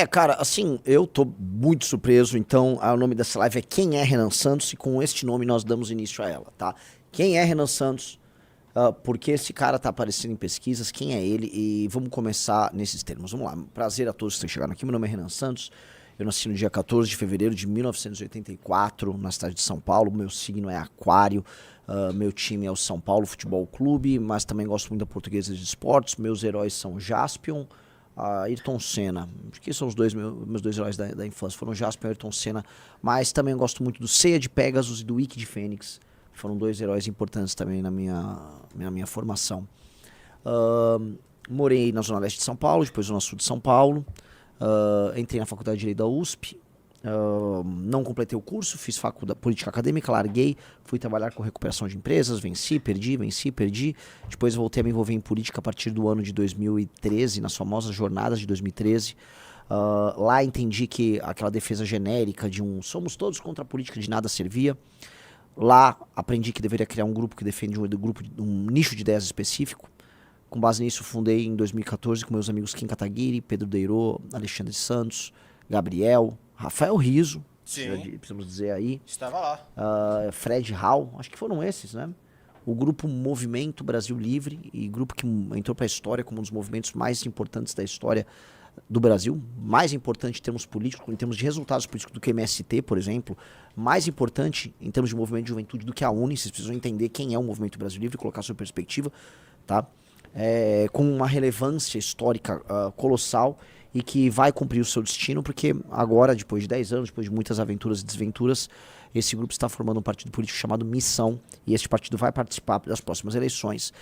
Cara, assim, eu tô muito surpreso, então o nome dessa live é Quem é Renan Santos, e com este nome nós damos início a ela, tá? Quem é Renan Santos? Por que esse cara tá aparecendo em pesquisas? Quem é ele? E vamos começar nesses termos. Vamos lá. Prazer a todos que estão chegando aqui. Meu nome é Renan Santos. Eu nasci no dia 14 de fevereiro de 1984, na cidade de São Paulo. Meu signo é Aquário. Meu time é o São Paulo Futebol Clube, mas também gosto muito da Portuguesa de Esportes. Meus heróis são Jaspion, Ayrton Senna. Porque são os meus dois heróis da infância. Foram Jaspion e Ayrton Senna. Mas também gosto muito do Ceia de Pegasus e do Wiki de Fênix. Foram dois heróis importantes também na minha formação. Morei na Zona Leste de São Paulo, depois Zona Sul de São Paulo. Entrei na Faculdade de Direito da USP. Não completei o curso, fiz faculdade política acadêmica, larguei, fui trabalhar com recuperação de empresas, venci, perdi. Depois voltei a me envolver em política a partir do ano de 2013, nas famosas jornadas de 2013. Lá entendi que aquela defesa genérica de somos todos contra a política de nada servia. Lá aprendi que deveria criar um grupo que defende um nicho de ideias específico. Com base nisso, fundei em 2014 com meus amigos Kim Kataguiri, Pedro Deirô, Alexandre Santos, Gabriel, Rafael Riso, precisamos dizer aí. Estava lá. Fred Hall, acho que foram esses, né? O grupo Movimento Brasil Livre, e grupo que entrou para a história como um dos movimentos mais importantes da história do Brasil, mais importante em termos políticos, em termos de resultados políticos do que o MST, por exemplo, mais importante em termos de movimento de juventude do que a UNE. Vocês precisam entender quem é o Movimento Brasil Livre e colocar a sua perspectiva, tá? Com uma relevância histórica colossal e que vai cumprir o seu destino, porque agora, depois de 10 anos, depois de muitas aventuras e desventuras, esse grupo está formando um partido político chamado Missão, e esse partido vai participar das próximas eleições.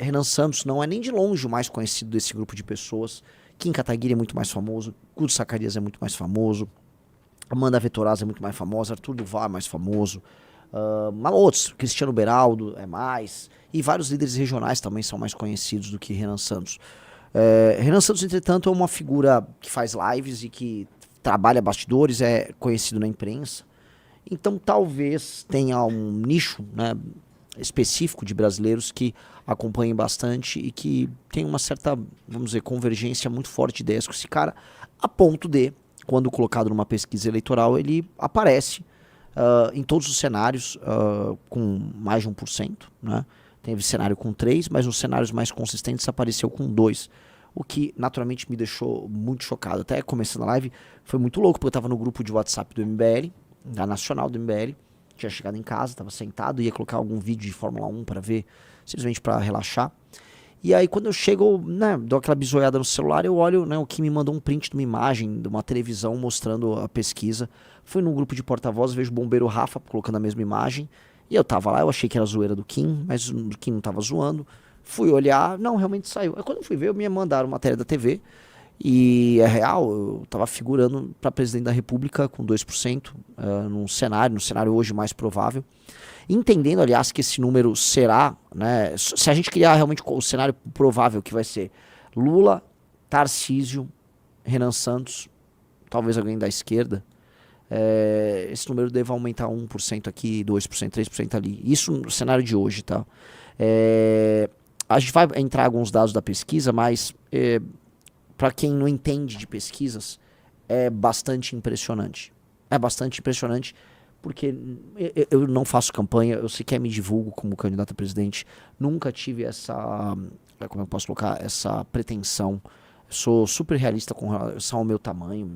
Renan Santos não é nem de longe o mais conhecido desse grupo de pessoas. Kim Kataguiri é muito mais famoso, Guto Zacarias é muito mais famoso, Amanda Vettorazzi é muito mais famosa, Arthur Duval é mais famoso, outros, Cristiano Beraldo é mais, e vários líderes regionais também são mais conhecidos do que Renan Santos. Renan Santos, entretanto, é uma figura que faz lives e que trabalha bastidores, é conhecido na imprensa, então talvez tenha um nicho, né, específico de brasileiros que acompanhem bastante e que tem uma certa, vamos dizer, convergência muito forte de ideias com esse cara, a ponto de, quando colocado numa pesquisa eleitoral, ele aparece em todos os cenários com mais de 1%, né? Teve cenário com 3%, mas nos cenários mais consistentes apareceu com 2%, o que naturalmente me deixou muito chocado. Até começando a live, foi muito louco, porque eu estava no grupo de WhatsApp do MBL, da Nacional do MBL, tinha chegado em casa, estava sentado, ia colocar algum vídeo de Fórmula 1 para ver, simplesmente para relaxar. E aí quando eu chego, né, dou aquela bisoiada no celular, eu olho, né, o que me mandou um print de uma imagem, de uma televisão mostrando a pesquisa. Fui no grupo de porta-voz, vejo o bombeiro Rafa colocando a mesma imagem, e eu tava lá, eu achei que era zoeira do Kim, mas o Kim não tava zoando. Fui olhar, não, realmente saiu. Aí quando eu fui ver, me mandaram matéria da TV, e é real, eu tava figurando para presidente da República com 2%, no cenário hoje mais provável. Entendendo, aliás, que esse número será, né, se a gente criar realmente o cenário provável, que vai ser Lula, Tarcísio, Renan Santos, talvez alguém da esquerda, esse número deve aumentar 1% aqui, 2%, 3% ali. Isso no cenário de hoje, tá? A gente vai entrar alguns dados da pesquisa, mas para quem não entende de pesquisas, é bastante impressionante. É bastante impressionante porque eu não faço campanha, eu sequer me divulgo como candidato a presidente, nunca tive essa, como eu posso colocar, essa pretensão. Sou super realista com relação ao meu tamanho,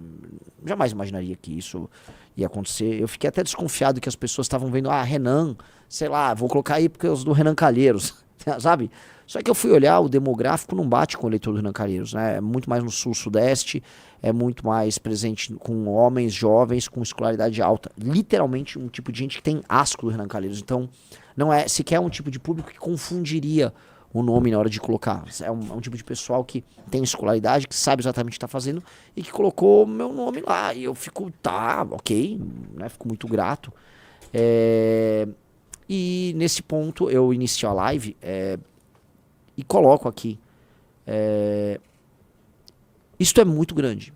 jamais imaginaria que isso ia acontecer. Eu fiquei até desconfiado que as pessoas estavam vendo, Renan, sei lá, vou colocar aí porque os do Renan Calheiros, sabe? Só que eu fui olhar, o demográfico não bate com o eleitor do Renan Calheiros, né? É muito mais no sul-sudeste, é muito mais presente com homens jovens com escolaridade alta. Literalmente um tipo de gente que tem asco do Renan Calheiros. Então, não é sequer um tipo de público que confundiria o nome na hora de colocar. É um tipo de pessoal que tem escolaridade, que sabe exatamente o que está fazendo e que colocou meu nome lá. E eu fico, ok, né? Fico muito grato. E nesse ponto eu inicio a live e coloco aqui. Isto é muito grande.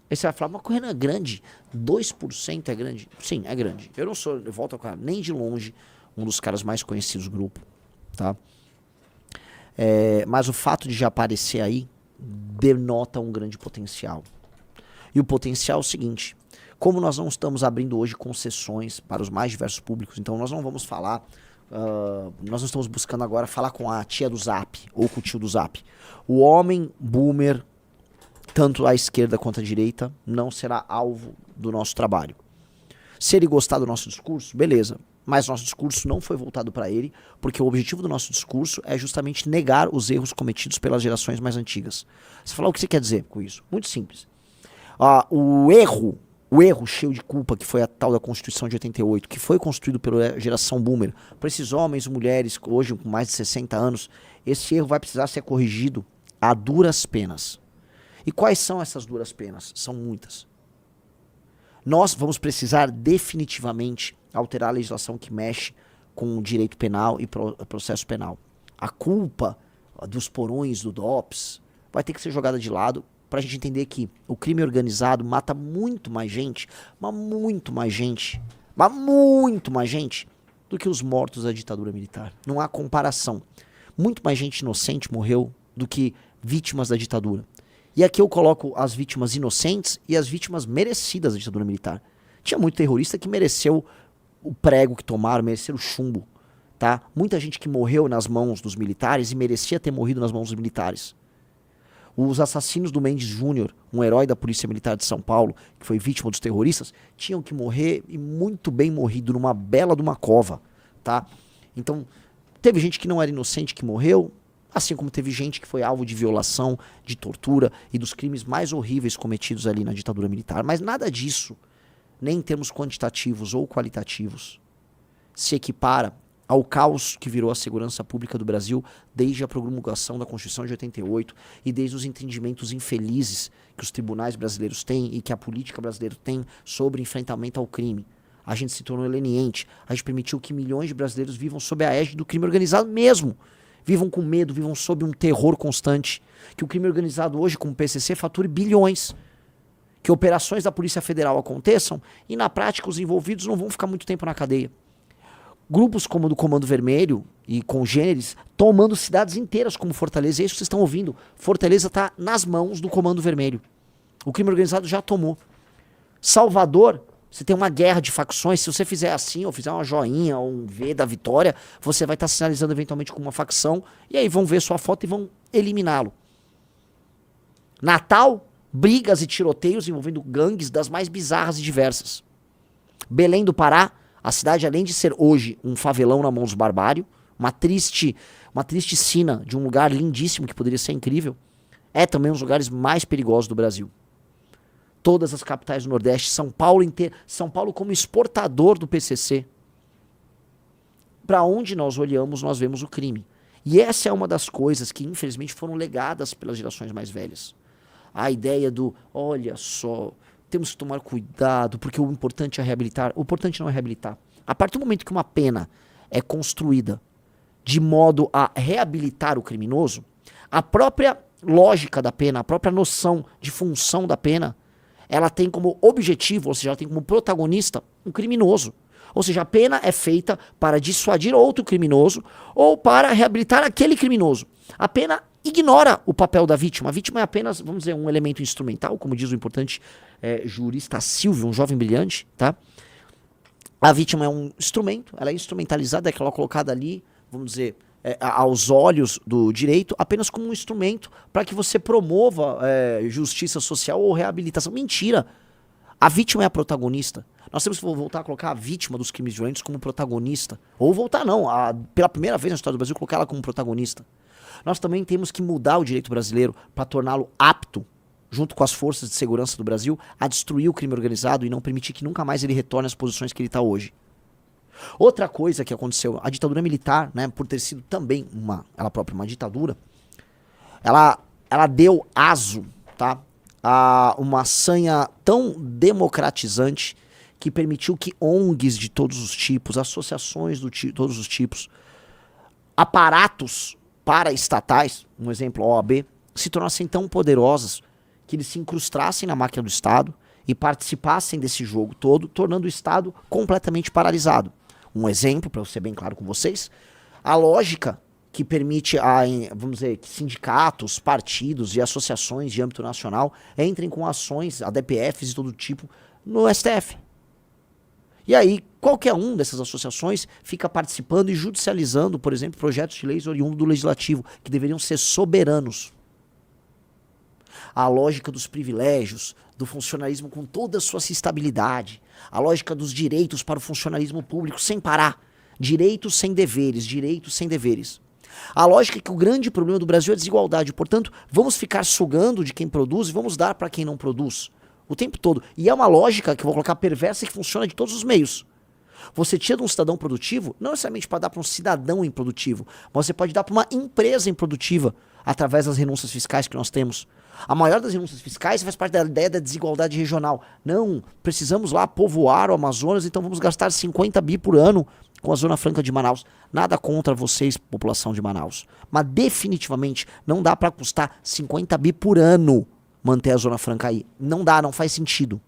Aí você vai falar, mas o Renan é grande? 2% é grande? Sim, é grande. Eu não sou, eu volto a falar, nem de longe um dos caras mais conhecidos do grupo, tá? Mas o fato de já aparecer aí denota um grande potencial, E o potencial é o seguinte, como nós não estamos abrindo hoje concessões para os mais diversos públicos, então nós não vamos falar, nós não estamos buscando agora falar com a tia do Zap ou com o tio do Zap. O homem boomer, tanto à esquerda quanto à direita, não será alvo do nosso trabalho. Se ele gostar do nosso discurso, beleza. Mas nosso discurso não foi voltado para ele, porque o objetivo do nosso discurso é justamente negar os erros cometidos pelas gerações mais antigas. Você fala o que você quer dizer com isso? Muito simples. O erro cheio de culpa que foi a tal da Constituição de 88, que foi construído pela geração boomer, para esses homens e mulheres hoje com mais de 60 anos, esse erro vai precisar ser corrigido a duras penas. E quais são essas duras penas? São muitas. Nós vamos precisar definitivamente alterar a legislação que mexe com o direito penal e processo penal. A culpa dos porões do DOPS vai ter que ser jogada de lado para a gente entender que o crime organizado mata muito mais gente, mas muito mais gente do que os mortos da ditadura militar. Não há comparação. Muito mais gente inocente morreu do que vítimas da ditadura. E aqui eu coloco as vítimas inocentes e as vítimas merecidas da ditadura militar. Tinha muito terrorista que mereceu o prego que tomaram, mereceu o chumbo, tá? Muita gente que morreu nas mãos dos militares e merecia ter morrido nas mãos dos militares. Os assassinos do Mendes Júnior, um herói da Polícia Militar de São Paulo, que foi vítima dos terroristas, tinham que morrer e muito bem morrido numa bela de uma cova, tá? Então, teve gente que não era inocente que morreu, assim como teve gente que foi alvo de violação, de tortura e dos crimes mais horríveis cometidos ali na ditadura militar. Mas nada disso, nem em termos quantitativos ou qualitativos, se equipara ao caos que virou a segurança pública do Brasil desde a promulgação da Constituição de 88 e desde os entendimentos infelizes que os tribunais brasileiros têm e que a política brasileira tem sobre enfrentamento ao crime. A gente se tornou leniente, a gente permitiu que milhões de brasileiros vivam sob a égide do crime organizado mesmo. Vivam com medo, vivam sob um terror constante. Que o crime organizado hoje, como o PCC, fature bilhões. Que operações da Polícia Federal aconteçam e, na prática, os envolvidos não vão ficar muito tempo na cadeia. Grupos como o do Comando Vermelho e congêneres tomando cidades inteiras como Fortaleza. É isso que vocês estão ouvindo. Fortaleza está nas mãos do Comando Vermelho. O crime organizado já tomou. Salvador, você tem uma guerra de facções. Se você fizer assim, ou fizer uma joinha, ou um V da vitória, você vai estar sinalizando eventualmente com uma facção, e aí vão ver sua foto e vão eliminá-lo. Natal, brigas e tiroteios envolvendo gangues das mais bizarras e diversas. Belém do Pará, a cidade, além de ser hoje um favelão na mão dos barbários, uma triste sina de um lugar lindíssimo que poderia ser incrível, é também um dos lugares mais perigosos do Brasil. Todas as capitais do Nordeste, São Paulo inteiro, São Paulo como exportador do PCC. Para onde nós olhamos, nós vemos o crime. E essa é uma das coisas que, infelizmente, foram legadas pelas gerações mais velhas. A ideia do, olha só, temos que tomar cuidado, porque o importante é reabilitar. O importante não é reabilitar. A partir do momento que uma pena é construída de modo a reabilitar o criminoso, a própria lógica da pena, a própria noção de função da pena, ela tem como objetivo, ou seja, ela tem como protagonista um criminoso. Ou seja, a pena é feita para dissuadir outro criminoso ou para reabilitar aquele criminoso. A pena ignora o papel da vítima. A vítima é apenas, vamos dizer, um elemento instrumental, como diz o importante jurista Silvio, um jovem brilhante, tá? A vítima é um instrumento, ela é instrumentalizada, ela é colocada ali, vamos dizer, aos olhos do direito, apenas como um instrumento para que você promova justiça social ou reabilitação. Mentira! A vítima é a protagonista. Nós temos que voltar a colocar a vítima dos crimes violentos como protagonista. Ou voltar não, pela primeira vez na história do Brasil, colocar ela como protagonista. Nós também temos que mudar o direito brasileiro para torná-lo apto, junto com as forças de segurança do Brasil, a destruir o crime organizado e não permitir que nunca mais ele retorne às posições que ele está hoje. Outra coisa que aconteceu, a ditadura militar, né, por ter sido também ela própria uma ditadura, ela deu aso, tá, a uma sanha tão democratizante que permitiu que ONGs de todos os tipos, associações de todos os tipos, aparatos paraestatais, um exemplo, a OAB, se tornassem tão poderosas que eles se incrustassem na máquina do Estado e participassem desse jogo todo, tornando o Estado completamente paralisado. Um exemplo, para eu ser bem claro com vocês, a lógica que permite, vamos dizer, que sindicatos, partidos e associações de âmbito nacional entrem com ações, ADPFs de todo tipo, no STF. E aí, qualquer um dessas associações fica participando e judicializando, por exemplo, projetos de leis oriundos do legislativo, que deveriam ser soberanos. A lógica dos privilégios, do funcionalismo com toda a sua estabilidade, a lógica dos direitos para o funcionalismo público sem parar, direitos sem deveres, direitos sem deveres. A lógica é que o grande problema do Brasil é a desigualdade, portanto, vamos ficar sugando de quem produz e vamos dar para quem não produz, o tempo todo. E é uma lógica que eu vou colocar perversa e que funciona de todos os meios. Você tira de um cidadão produtivo, não necessariamente para dar para um cidadão improdutivo, mas você pode dar para uma empresa improdutiva, através das renúncias fiscais que nós temos. A maior das renúncias fiscais faz parte da ideia da desigualdade regional. Não, precisamos lá povoar o Amazonas, então vamos gastar 50 bi por ano com a Zona Franca de Manaus. Nada contra vocês, população de Manaus. Mas definitivamente não dá para custar 50 bi por ano manter a Zona Franca aí. Não dá, não faz sentido.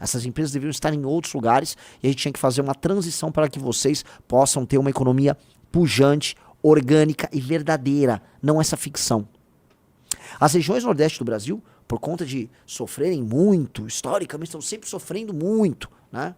Essas empresas deveriam estar em outros lugares e a gente tinha que fazer uma transição para que vocês possam ter uma economia pujante, orgânica e verdadeira, não essa ficção. As regiões nordeste do Brasil, por conta de sofrerem muito, historicamente estão sempre sofrendo muito, né?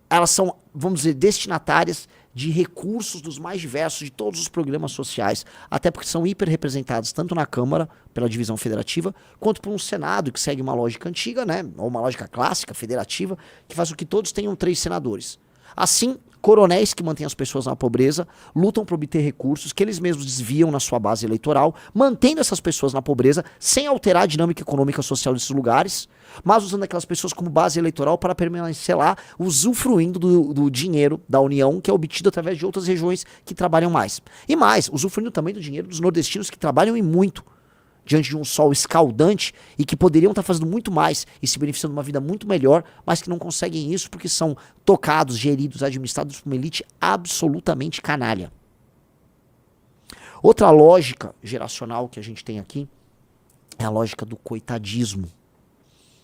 Elas são, vamos dizer, destinatárias de recursos dos mais diversos de todos os programas sociais, até porque são hiperrepresentados tanto na Câmara, pela divisão federativa, quanto por um Senado que segue uma lógica antiga, né, ou uma lógica clássica, federativa, que faz com que todos tenham 3 senadores. Assim, coronéis que mantêm as pessoas na pobreza lutam por obter recursos que eles mesmos desviam na sua base eleitoral, mantendo essas pessoas na pobreza sem alterar a dinâmica econômica e social desses lugares, mas usando aquelas pessoas como base eleitoral para permanecer lá, usufruindo do dinheiro da União, que é obtido através de outras regiões que trabalham mais. E mais, usufruindo também do dinheiro dos nordestinos que trabalham e muito, diante de um sol escaldante e que poderiam estar fazendo muito mais e se beneficiando de uma vida muito melhor, mas que não conseguem isso porque são tocados, geridos, administrados por uma elite absolutamente canalha. Outra lógica geracional que a gente tem aqui é a lógica do coitadismo.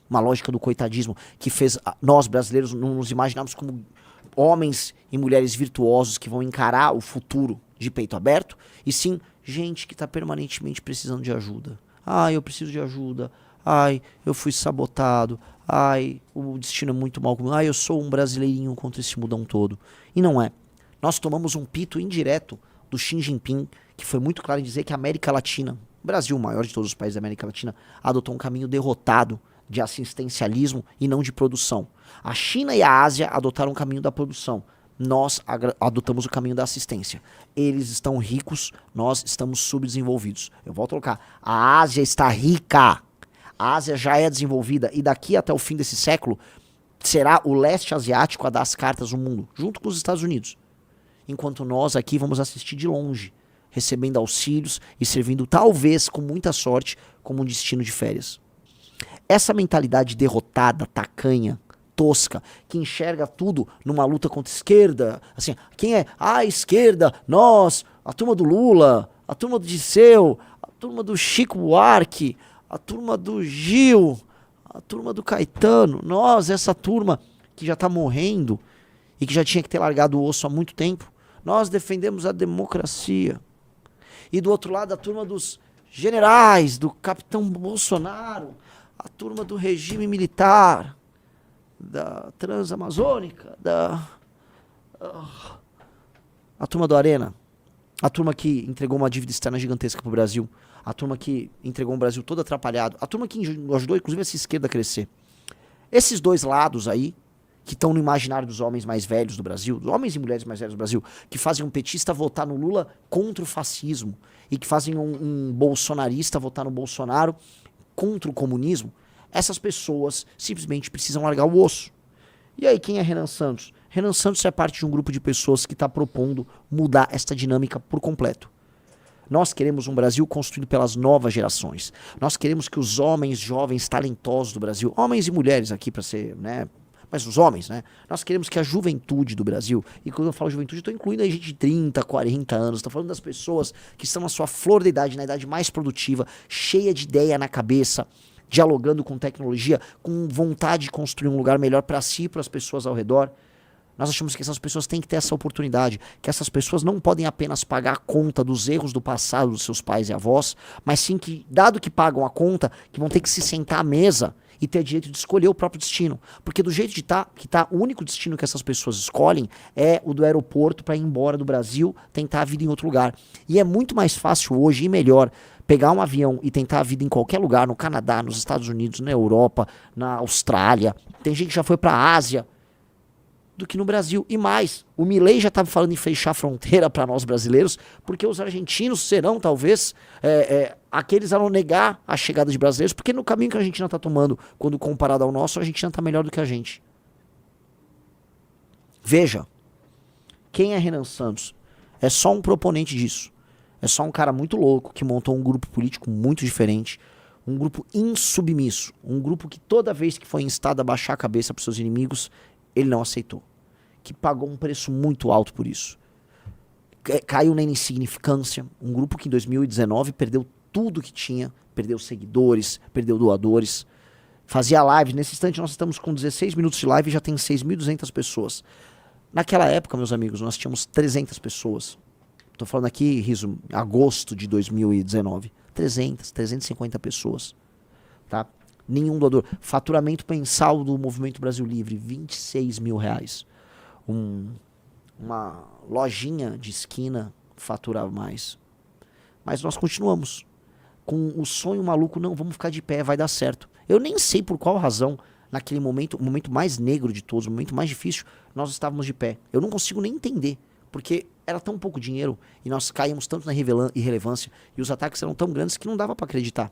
Uma lógica do coitadismo que fez nós brasileiros não nos imaginarmos como homens e mulheres virtuosos que vão encarar o futuro de peito aberto, e sim gente que está permanentemente precisando de ajuda. Ai, eu preciso de ajuda. Ai, eu fui sabotado. Ai, o destino é muito mal comigo. Ai, eu sou um brasileirinho contra esse mundão todo. E não é. Nós tomamos um pito indireto do Xi Jinping, que foi muito claro em dizer que a América Latina, o Brasil, o maior de todos os países da América Latina, adotou um caminho derrotado de assistencialismo e não de produção. A China e a Ásia adotaram o caminho da produção. Nós adotamos o caminho da assistência. Eles estão ricos, nós estamos subdesenvolvidos. Eu volto a colocar. A Ásia está rica. A Ásia já é desenvolvida e daqui até o fim desse século será o leste asiático a dar as cartas no mundo, junto com os Estados Unidos. Enquanto nós aqui vamos assistir de longe, recebendo auxílios e servindo, talvez, com muita sorte, como um destino de férias. Essa mentalidade derrotada, tacanha, tosca, que enxerga tudo numa luta contra a esquerda, assim, quem é? A esquerda, nós, a turma do Lula, a turma do Disseu, a turma do Chico Buarque, a turma do Gil, a turma do Caetano, nós, essa turma que já tá morrendo e que já tinha que ter largado o osso há muito tempo, nós defendemos a democracia. E do outro lado, a turma dos generais, do capitão Bolsonaro, a turma do regime militar, da Transamazônica, a turma do Arena, a turma que entregou uma dívida externa gigantesca pro Brasil, a turma que entregou um Brasil todo atrapalhado, a turma que ajudou inclusive essa esquerda a crescer. Esses dois lados aí, que estão no imaginário dos homens mais velhos do Brasil, dos homens e mulheres mais velhos do Brasil, que fazem um petista votar no Lula contra o fascismo, e que fazem um bolsonarista votar no Bolsonaro contra o comunismo, essas pessoas simplesmente precisam largar o osso. E aí, quem é Renan Santos? Renan Santos é parte de um grupo de pessoas que está propondo mudar esta dinâmica por completo. Nós queremos um Brasil construído pelas novas gerações. Nós queremos que os homens jovens talentosos do Brasil, homens e mulheres aqui para ser, né, mas os homens, né? Nós queremos que a juventude do Brasil, e quando eu falo juventude, eu estou incluindo aí gente de 30, 40 anos, estou falando das pessoas que estão na sua flor da idade, na idade mais produtiva, cheia de ideia na cabeça, dialogando com tecnologia, com vontade de construir um lugar melhor para si e para as pessoas ao redor. Nós achamos que essas pessoas têm que ter essa oportunidade, que essas pessoas não podem apenas pagar a conta dos erros do passado dos seus pais e avós, mas sim que, dado que pagam a conta, que vão ter que se sentar à mesa e ter direito de escolher o próprio destino. Porque do jeito que tá, o único destino que essas pessoas escolhem é o do aeroporto para ir embora do Brasil, tentar a vida em outro lugar. E é muito mais fácil hoje e melhor pegar um avião e tentar a vida em qualquer lugar, no Canadá, nos Estados Unidos, na Europa, na Austrália. Tem gente que já foi para a Ásia, do que no Brasil. E mais, o Milei já estava falando em fechar a fronteira para nós brasileiros, porque os argentinos serão, talvez, aqueles a não negar a chegada de brasileiros, porque no caminho que a Argentina está tomando, quando comparado ao nosso, a Argentina está melhor do que a gente. Veja, quem é Renan Santos? É só um proponente disso. É só um cara muito louco que montou um grupo político muito diferente, um grupo insubmisso, um grupo que toda vez que foi instado a baixar a cabeça para os seus inimigos, ele não aceitou. Que pagou um preço muito alto por isso. Caiu na insignificância. Um grupo que em 2019 perdeu tudo que tinha. Perdeu seguidores, perdeu doadores. Fazia live. Nesse instante nós estamos com 16 minutos de live e já tem 6.200 pessoas. Naquela época, meus amigos, nós tínhamos 300 pessoas. Estou falando aqui, Riso, agosto de 2019. 350 pessoas. Tá? Nenhum doador. Faturamento mensal do Movimento Brasil Livre, R$26 mil. Uma lojinha de esquina faturava mais. Mas nós continuamos com o sonho maluco, não, vamos ficar de pé, vai dar certo. Eu nem sei por qual razão, naquele momento, o momento mais negro de todos, o momento mais difícil, nós estávamos de pé. Eu não consigo nem entender, porque era tão pouco dinheiro e nós caímos tanto na irrelevância e os ataques eram tão grandes que não dava para acreditar.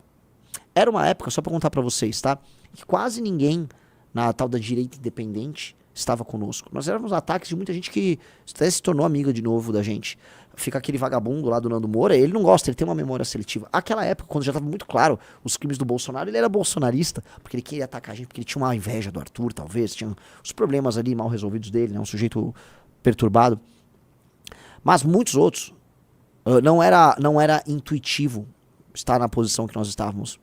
Era uma época, só para contar para vocês, tá? Que quase ninguém na tal da direita independente estava conosco. Nós éramos ataques de muita gente que até se tornou amiga de novo da gente. Fica aquele vagabundo lá do Nando Moura, ele não gosta, ele tem uma memória seletiva. Aquela época, quando já estava muito claro os crimes do Bolsonaro, ele era bolsonarista, porque ele queria atacar a gente, porque ele tinha uma inveja do Arthur, talvez, tinha os problemas ali mal resolvidos dele, né? Um sujeito perturbado. Mas muitos outros, não era intuitivo estar na posição que nós estávamos.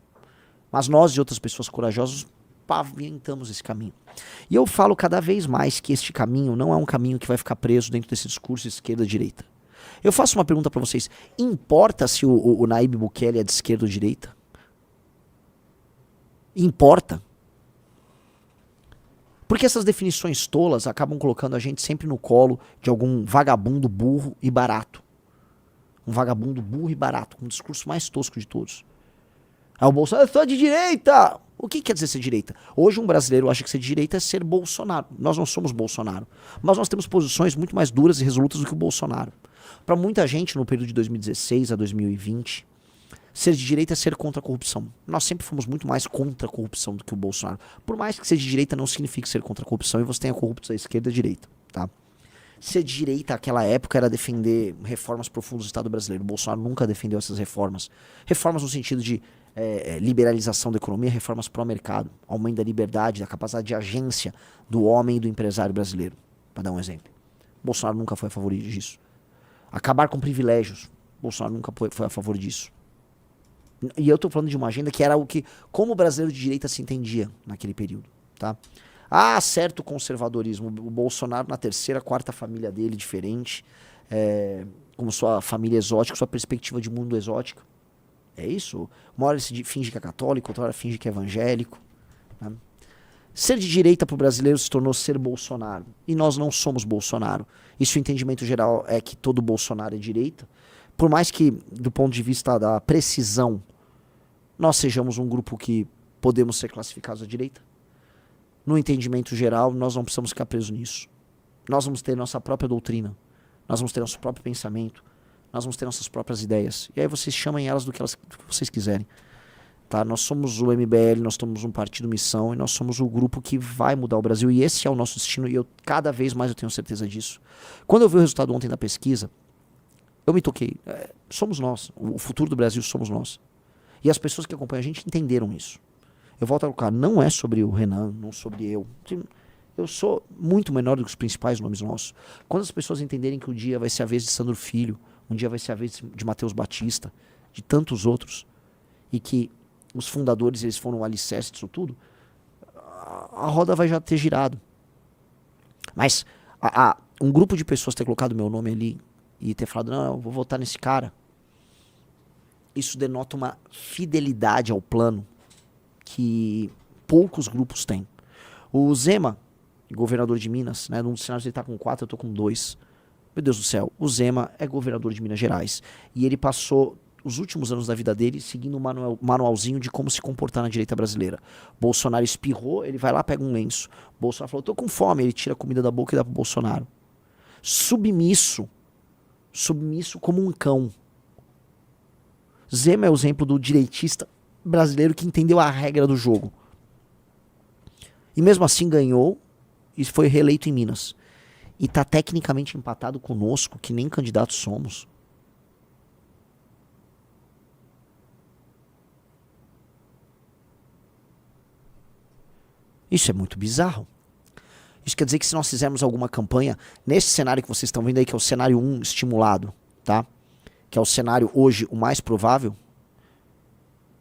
Mas nós e outras pessoas corajosas pavimentamos esse caminho. E eu falo cada vez mais que este caminho não é um caminho que vai ficar preso dentro desse discurso esquerda-direita. Eu faço uma pergunta para vocês. Importa se o Nayib Bukele é de esquerda ou direita? Importa. Porque essas definições tolas acabam colocando a gente sempre no colo de algum vagabundo burro e barato. Um vagabundo burro e barato, com o discurso mais tosco de todos. O Bolsonaro, eu sou de direita! O que quer dizer ser direita? Hoje um brasileiro acha que ser de direita é ser Bolsonaro. Nós não somos Bolsonaro. Mas nós temos posições muito mais duras e resolutas do que o Bolsonaro. Para muita gente, no período de 2016 a 2020, ser de direita é ser contra a corrupção. Nós sempre fomos muito mais contra a corrupção do que o Bolsonaro. Por mais que ser de direita não signifique ser contra a corrupção e você tenha corruptos à esquerda e à direita. Tá? Ser de direita naquela época era defender reformas profundas do Estado brasileiro. O Bolsonaro nunca defendeu essas reformas. Reformas no sentido de liberalização da economia, reformas pró-mercado, aumento da liberdade, da capacidade de agência do homem e do empresário brasileiro, para dar um exemplo. Bolsonaro nunca foi a favor disso. Acabar com privilégios, Bolsonaro nunca foi a favor disso. E eu estou falando de uma agenda que era o que, como o brasileiro de direita se entendia naquele período. Tá? Ah, certo conservadorismo. O Bolsonaro na terceira, quarta família dele, diferente, como sua família exótica, sua perspectiva de mundo exótica. É isso? Uma hora ele finge que é católico, outra hora finge que é evangélico. Né? Ser de direita para o brasileiro se tornou ser Bolsonaro. E nós não somos Bolsonaro. Isso o entendimento geral é que todo Bolsonaro é direita. Por mais que, do ponto de vista da precisão, nós sejamos um grupo que podemos ser classificados à direita. No entendimento geral, nós não precisamos ficar presos nisso. Nós vamos ter nossa própria doutrina. Nós vamos ter nosso próprio pensamento. Nós vamos ter nossas próprias ideias. E aí vocês chamem elas do que vocês quiserem. Tá? Nós somos o MBL, nós somos um partido missão e nós somos o grupo que vai mudar o Brasil. E esse é o nosso destino e cada vez mais eu tenho certeza disso. Quando eu vi o resultado ontem da pesquisa, eu me toquei. Somos nós. O futuro do Brasil somos nós. E as pessoas que acompanham a gente entenderam isso. Eu volto a colocar, não é sobre o Renan, não sobre eu. Eu sou muito menor do que os principais nomes nossos. Quando as pessoas entenderem que um dia vai ser a vez de Sandro Filho, um dia vai ser a vez de Matheus Batista, de tantos outros, e que os fundadores eles foram o alicerce disso tudo, a roda vai já ter girado. Mas Um grupo de pessoas ter colocado meu nome ali e ter falado, não, eu vou votar nesse cara. Isso denota uma fidelidade ao plano que poucos grupos têm. O Zema, governador de Minas, né, num dos cenários ele tá com 4, eu tô com 2. Meu Deus do céu, o Zema é governador de Minas Gerais. E ele passou os últimos anos da vida dele seguindo um manualzinho de como se comportar na direita brasileira. Bolsonaro espirrou, ele vai lá, pega um lenço. Bolsonaro falou, tô com fome, ele tira a comida da boca e dá pro Bolsonaro. Submisso como um cão. Zema é o exemplo do direitista brasileiro que entendeu a regra do jogo. E mesmo assim ganhou e foi reeleito em Minas. E tá tecnicamente empatado conosco, que nem candidatos somos. Isso é muito bizarro. Isso quer dizer que se nós fizermos alguma campanha, nesse cenário que vocês estão vendo aí, que é o cenário 1 estimulado, tá? Que é o cenário hoje o mais provável,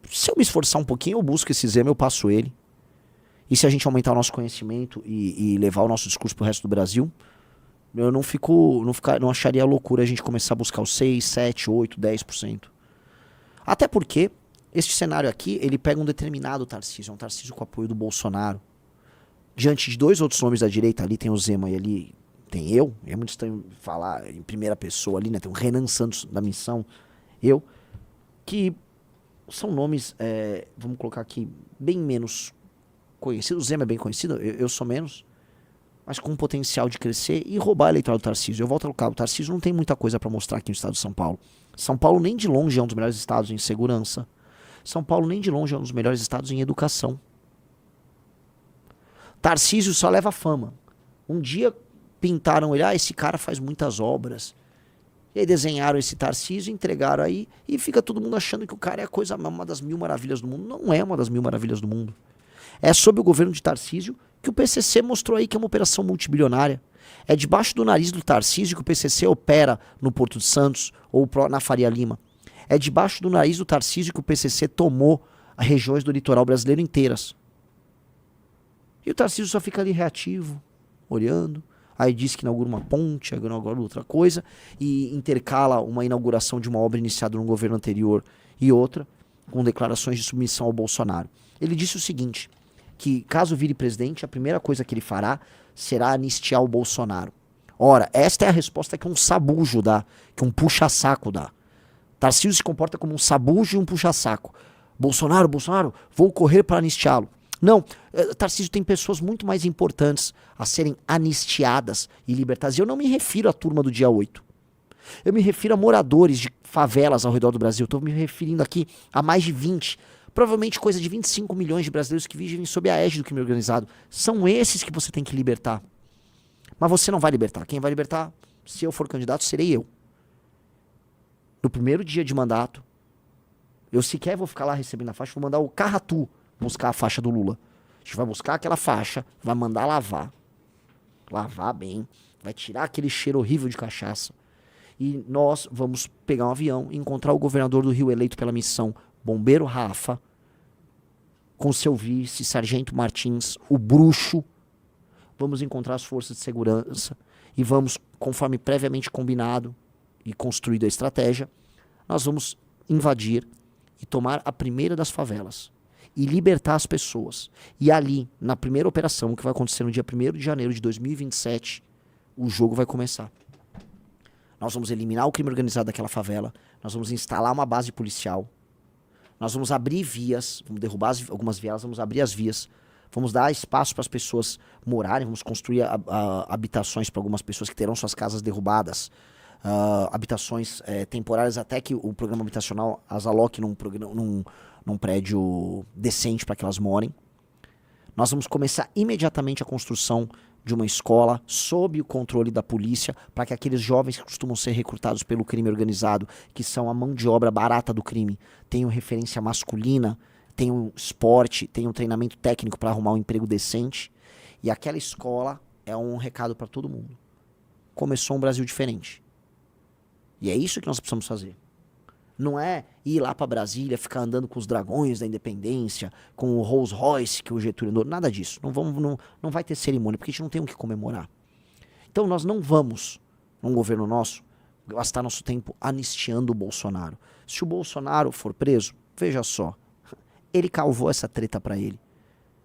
se eu me esforçar um pouquinho, eu busco esse Zema, eu passo ele. E se a gente aumentar o nosso conhecimento e levar o nosso discurso pro resto do Brasil, eu não acharia loucura a gente começar a buscar os 6, 7, 8, 10%. Até porque este cenário aqui, ele pega um determinado Tarcísio, é um Tarcísio com apoio do Bolsonaro. Diante de 2 outros nomes da direita, ali tem o Zema e ali tem eu, é muito estranho falar em primeira pessoa ali, né? Tem o Renan Santos da Missão, eu, que são nomes, vamos colocar aqui, bem menos conhecidos. O Zema é bem conhecido, eu sou menos, mas com potencial de crescer e roubar a eleitoral do Tarcísio. Eu volto a colocar, o Tarcísio não tem muita coisa para mostrar aqui no estado de São Paulo. São Paulo nem de longe é um dos melhores estados em segurança. São Paulo nem de longe é um dos melhores estados em educação. Tarcísio só leva fama. Um dia pintaram ele, esse cara faz muitas obras. E aí desenharam esse Tarcísio, entregaram aí, e fica todo mundo achando que o cara é uma das 1000 maravilhas do mundo. Não é uma das 1000 maravilhas do mundo. É sob o governo de Tarcísio que o PCC mostrou aí que é uma operação multibilionária. É debaixo do nariz do Tarcísio que o PCC opera no Porto de Santos ou na Faria Lima. É debaixo do nariz do Tarcísio que o PCC tomou as regiões do litoral brasileiro inteiras. E o Tarcísio só fica ali reativo, olhando. Aí diz que inaugura uma ponte, inaugura outra coisa, e intercala uma inauguração de uma obra iniciada no governo anterior e outra, com declarações de submissão ao Bolsonaro. Ele disse o seguinte, que caso vire presidente, a primeira coisa que ele fará será anistiar o Bolsonaro. Ora, esta é a resposta que um sabujo dá, que um puxa-saco dá. Tarcísio se comporta como um sabujo e um puxa-saco. Bolsonaro, vou correr para anistiá-lo. Não, Tarcísio tem pessoas muito mais importantes a serem anistiadas e libertadas. E eu não me refiro à turma do dia 8. Eu me refiro a moradores de favelas ao redor do Brasil. Estou me referindo aqui a mais de 20, provavelmente coisa de 25 milhões de brasileiros que vivem sob a égide do crime organizado. São esses que você tem que libertar. Mas você não vai libertar. Quem vai libertar, se eu for candidato, serei eu. No primeiro dia de mandato, eu sequer vou ficar lá recebendo a faixa, vou mandar o Carratu buscar a faixa do Lula. A gente vai buscar aquela faixa, vai mandar lavar bem, vai tirar aquele cheiro horrível de cachaça. E nós vamos pegar um avião e encontrar o governador do Rio eleito pela missão, Bombeiro Rafa, com seu vice, Sargento Martins, o bruxo. Vamos encontrar as forças de segurança e vamos, conforme previamente combinado e construída a estratégia, nós vamos invadir e tomar a primeira das favelas e libertar as pessoas. E ali, na primeira operação, que vai acontecer no dia 1º de janeiro de 2027, o jogo vai começar. Nós vamos eliminar o crime organizado daquela favela, nós vamos instalar uma base policial, nós vamos abrir vias, vamos derrubar algumas vielas, vamos abrir as vias, vamos dar espaço para as pessoas morarem, vamos construir habitações para algumas pessoas que terão suas casas derrubadas, habitações temporárias até que o programa habitacional as aloque num prédio decente para que elas morem. Nós vamos começar imediatamente a construção de uma escola sob o controle da polícia para que aqueles jovens que costumam ser recrutados pelo crime organizado, que são a mão de obra barata do crime, tenham referência masculina, tenham esporte, tenham treinamento técnico para arrumar um emprego decente. E aquela escola é um recado para todo mundo. Começou um Brasil diferente. E é isso que nós precisamos fazer. Não é ir lá para Brasília, ficar andando com os dragões da independência, com o Rolls Royce que o Getúlio andou, nada disso. Não vai ter cerimônia, porque a gente não tem o que comemorar. Então nós não vamos, num governo nosso, gastar nosso tempo anistiando o Bolsonaro. Se o Bolsonaro for preso, veja só, ele calvou essa treta pra ele.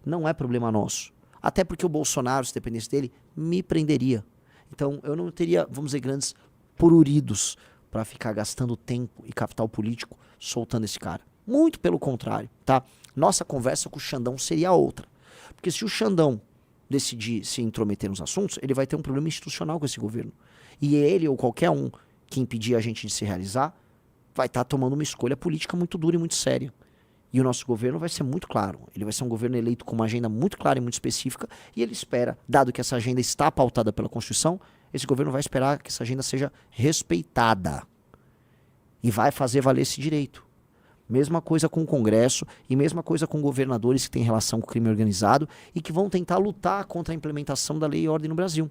Não é problema nosso. Até porque o Bolsonaro, se dependesse dele, me prenderia. Então eu não teria, vamos dizer, grandes pruridos para ficar gastando tempo e capital político soltando esse cara. Muito pelo contrário, tá? Nossa conversa com o Xandão seria outra. Porque se o Xandão decidir se intrometer nos assuntos, ele vai ter um problema institucional com esse governo. E ele ou qualquer um que impedir a gente de se realizar vai estar tomando uma escolha política muito dura e muito séria. E o nosso governo vai ser muito claro. Ele vai ser um governo eleito com uma agenda muito clara e muito específica. E ele espera, dado que essa agenda está pautada pela Constituição, esse governo vai esperar que essa agenda seja respeitada. E vai fazer valer esse direito. Mesma coisa com o Congresso e mesma coisa com governadores que têm relação com o crime organizado e que vão tentar lutar contra a implementação da lei e ordem no Brasil.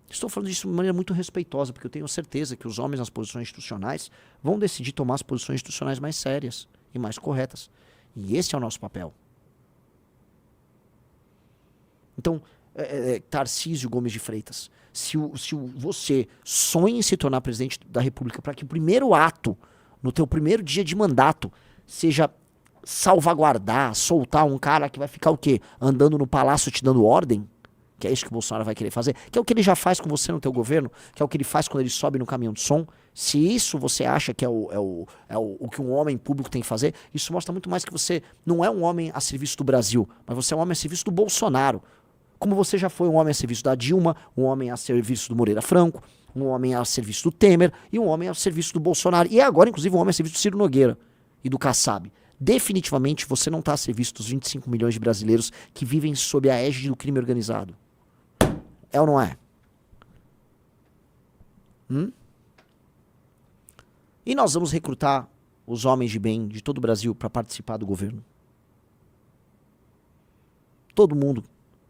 Estou falando disso de maneira muito respeitosa, porque eu tenho certeza que os homens nas posições institucionais vão decidir tomar as posições institucionais mais sérias e mais corretas. E esse é o nosso papel. Então, Tarcísio Gomes de Freitas, se você sonha em se tornar presidente da República para que o primeiro ato, no teu primeiro dia de mandato, seja salvaguardar, soltar um cara que vai ficar o quê? Andando no palácio te dando ordem? Que é isso que o Bolsonaro vai querer fazer, que é o que ele já faz com você no teu governo, que é o que ele faz quando ele sobe no caminhão de som. Se isso você acha que é o que um homem público tem que fazer, isso mostra muito mais que você não é um homem a serviço do Brasil, mas você é um homem a serviço do Bolsonaro. Como você já foi um homem a serviço da Dilma, um homem a serviço do Moreira Franco, um homem a serviço do Temer e um homem a serviço do Bolsonaro. E agora, inclusive, um homem a serviço do Ciro Nogueira e do Kassab. Definitivamente você não está a serviço dos 25 milhões de brasileiros que vivem sob a égide do crime organizado. É ou não é? E nós vamos recrutar os homens de bem de todo o Brasil para participar do governo. Todo mundo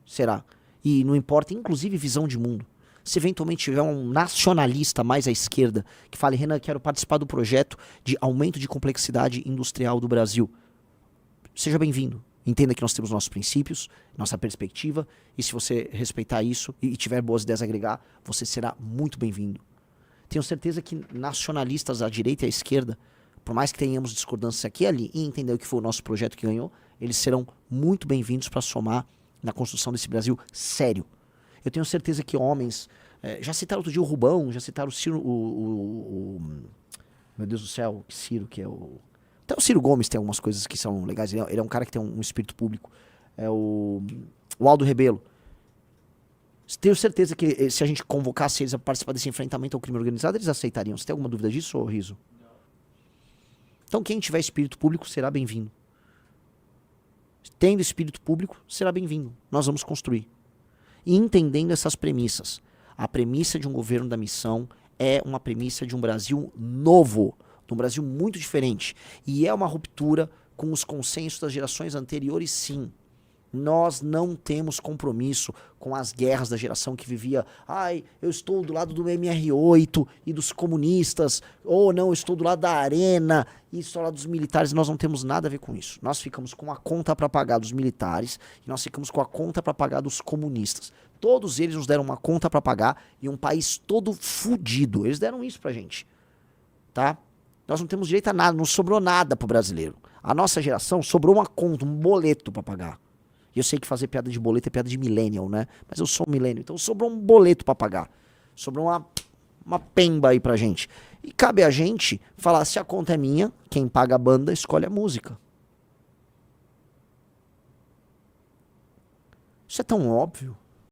será. E não importa, inclusive, visão de mundo. Se eventualmente tiver um nacionalista mais à esquerda que fale, Renan, quero participar do projeto de aumento de complexidade industrial do Brasil, seja bem-vindo. Entenda que nós temos nossos princípios, nossa perspectiva, e se você respeitar isso e tiver boas ideias a agregar, você será muito bem-vindo. Tenho certeza que nacionalistas à direita e à esquerda, por mais que tenhamos discordâncias aqui e ali, e entender o que foi o nosso projeto que ganhou, eles serão muito bem-vindos para somar na construção desse Brasil sério. Eu tenho certeza que homens... já citaram outro dia o Rubão, já citaram o Ciro... meu Deus do céu, que Ciro que é o... Até o Ciro Gomes tem algumas coisas que são legais. Ele é um cara que tem um espírito público. É o Aldo Rebelo. Tenho certeza que se a gente convocasse eles a participar desse enfrentamento ao crime organizado, eles aceitariam. Você tem alguma dúvida disso, Riso? Não. Então quem tiver espírito público será bem-vindo. Tendo espírito público, será bem-vindo. Nós vamos construir. E entendendo essas premissas. A premissa de um governo da missão é uma premissa de um Brasil novo. De um Brasil muito diferente. E é uma ruptura com os consensos das gerações anteriores, sim. Nós não temos compromisso com as guerras da geração que vivia, eu estou do lado do MR8 e dos comunistas, ou não, eu estou do lado da Arena e estou do lado dos militares. Nós não temos nada a ver com isso. Nós ficamos com a conta para pagar dos militares e nós ficamos com a conta para pagar dos comunistas. Todos eles nos deram uma conta para pagar e um país todo fudido. Eles deram isso pra gente, tá? Nós não temos direito a nada, não sobrou nada pro brasileiro. A nossa geração sobrou uma conta, um boleto pra pagar. E eu sei que fazer piada de boleto é piada de millennial, né? Mas eu sou um millennial, então sobrou um boleto pra pagar. Sobrou uma pemba aí pra gente. E cabe a gente falar, se a conta é minha, quem paga a banda escolhe a música. Isso é tão óbvio.